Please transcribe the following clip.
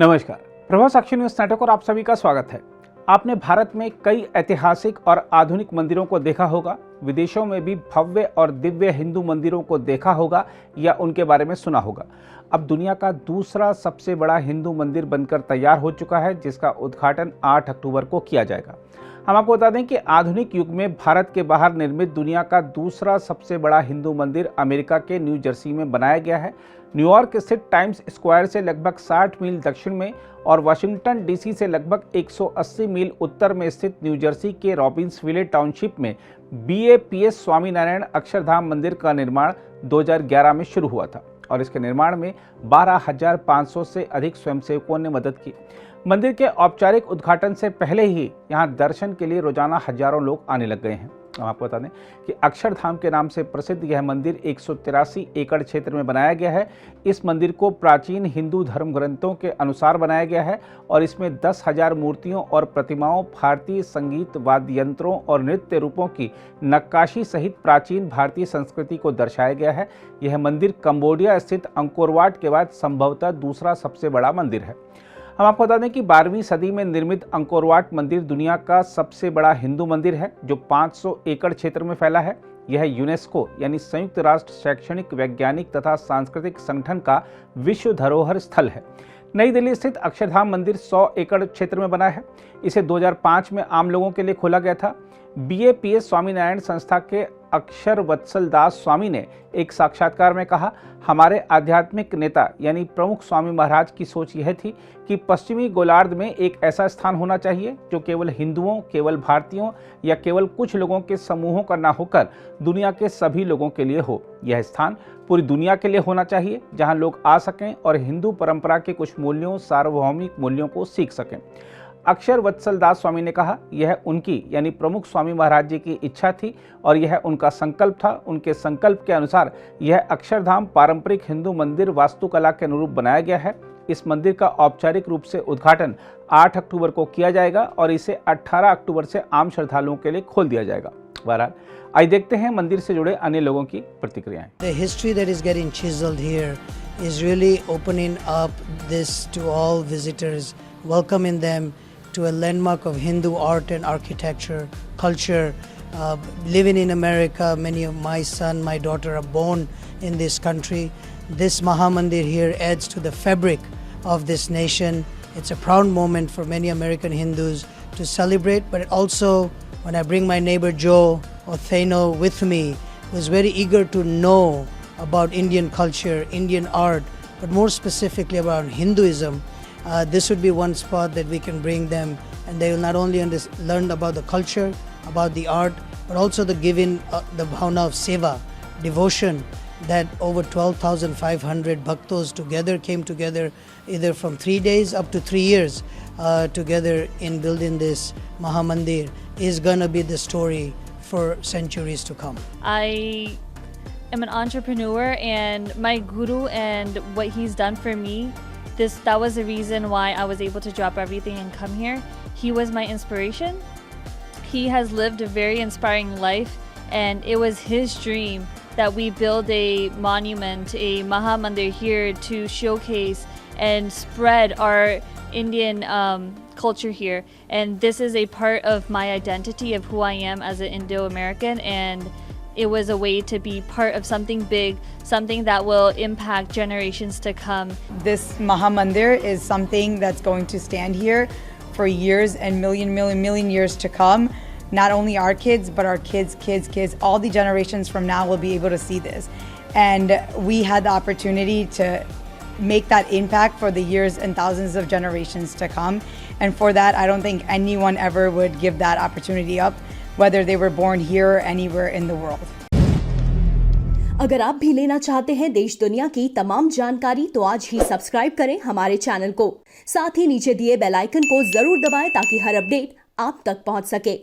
नमस्कार, प्रभा साक्षी news network और आप सभी का स्वागत है। आपने भारत में कई ऐतिहासिक और आधुनिक मंदिरों को देखा होगा, विदेशों में भी भव्य और दिव्य हिंदू मंदिरों को देखा होगा या उनके बारे में सुना होगा। अब दुनिया का दूसरा सबसे बड़ा हिंदू मंदिर बनकर तैयार हो चुका है, जिसका उद्घाटन 8 अक्टूबर को किया जाएगा। हम आपको बता दें कि आधुनिक युग में भारत के बाहर निर्मित दुनिया का दूसरा सबसे बड़ा हिंदू मंदिर अमेरिका के न्यू जर्सी में बनाया गया है। न्यूयॉर्क स्थित टाइम्स स्क्वायर से लगभग 60 मील दक्षिण में और वाशिंगटन डीसी से लगभग 180 मील उत्तर में स्थित न्यू जर्सी के रॉबिन्सविले टाउनशिप में BAPS स्वामीनारायण अक्षरधाम मंदिर का निर्माण 2011 में शुरू हुआ था और इसके निर्माण में 12,500 से अधिक स्वयंसेवकों ने मदद की। मंदिर के औपचारिक उद्घाटन से पहले ही यहां दर्शन के लिए रोजाना हजारों लोग आने लग गए हैं। हम आपको बता दें कि अक्षरधाम के नाम से प्रसिद्ध यह मंदिर 183 एकड़ क्षेत्र में बनाया गया है। इस मंदिर को प्राचीन हिंदू धर्म ग्रंथों के अनुसार बनाया गया है और इसमें 10,000 मूर्तियों और प्रतिमाओं, भारतीय संगीत, वाद्य यंत्रों और नृत्य रूपों की नक्काशी सहित प्राचीन भारतीय संस्कृति को दर्शाया गया है। यह मंदिर कंबोडिया स्थित अंकोर वाट के बाद संभवतः दूसरा सबसे बड़ा मंदिर है। हम आपको बता दें कि 12वीं सदी में निर्मित अंकोर वाट मंदिर दुनिया का सबसे बड़ा हिंदू मंदिर है, जो 500 एकड़ क्षेत्र में फैला है। यह यूनेस्को यानी संयुक्त राष्ट्र शैक्षणिक, वैज्ञानिक तथा सांस्कृतिक संगठन का विश्व धरोहर स्थल है। नई दिल्ली स्थित अक्षरधाम मंदिर 100 एकड़ क्षेत्र में बना है। इसे 2005 में आम लोगों के लिए खोला गया था। BAPS स्वामीनारायण संस्था के अक्षर वत्सल दास स्वामी ने एक साक्षात्कार में कहा, हमारे आध्यात्मिक नेता यानी प्रमुख स्वामी महाराज की सोच यह थी कि पश्चिमी गोलार्ध में एक ऐसा स्थान होना चाहिए जो केवल हिंदुओं, केवल भारतीयों या केवल कुछ लोगों के समूहों का ना होकर दुनिया के सभी लोगों के लिए हो। यह स्थान पूरी दुनिया के लिए होना चाहिए, जहां लोग आ सकें और हिंदू परंपरा के कुछ मूल्यों, सार्वभौमिक मूल्यों को सीख सकें। अक्षर वत्सल दास स्वामी ने कहा, यह उनकी यानी प्रमुख स्वामी महाराज जी की इच्छा थी और यह उनका संकल्प था। उनके संकल्प के अनुसार यह अक्षरधाम पारंपरिक हिंदू मंदिर वास्तुकला के अनुरूप बनाया गया है। इस मंदिर का औपचारिक रूप से उद्घाटन 8 अक्टूबर को किया जाएगा और इसे 18 अक्टूबर से आम श्रद्धालुओं के लिए खोल दिया जाएगा। बहरहाल आइए देखते हैं मंदिर से जुड़े अन्य लोगों की प्रतिक्रियाएं। The history that is getting chiseled here is really opening up this to all visitors, welcoming them to a landmark of Hindu art and architecture, culture. Living in America, many of my son, my daughter are born in this country. This Mahamandir here adds to the fabric of this nation. It's a proud moment for many American Hindus to celebrate, but also when I bring my neighbor Joe Otheno with me, who is very eager to know about Indian culture, Indian art, but more specifically about Hinduism, this would be one spot that we can bring them, and they will not only learn about the culture, about the art, but also the giving, the bhavna of seva, devotion, that over 12,500 bhaktos together came together either from 3 days up to 3 years together in building this Mahamandir is gonna be the story for centuries to come. I am an entrepreneur, and my guru and what he's done for me, that was the reason why I was able to drop everything and come here. He was my inspiration. He has lived a very inspiring life, and it was his dream that we build a monument, a Mahamandir here to showcase and spread our Indian culture here. And this is a part of my identity of who I am as an Indo-American, and it was a way to be part of something big, something that will impact generations to come. This Mahamandir is something that's going to stand here for years and million years to come. Not only our kids, but our kids, all the generations from now will be able to see this. And we had the opportunity to make that impact for the years and thousands of generations to come. And for that, I don't think anyone ever would give that opportunity up, whether they were born here or anywhere in the world. अगर आप भी लेना चाहते हैं देश दुनिया की तमाम जानकारी, तो आज ही सब्सक्राइब करें हमारे चैनल को। साथ ही नीचे दिए बेल आइकन को जरूर दबाएं ताकि हर अपडेट आप तक पहुंच सके।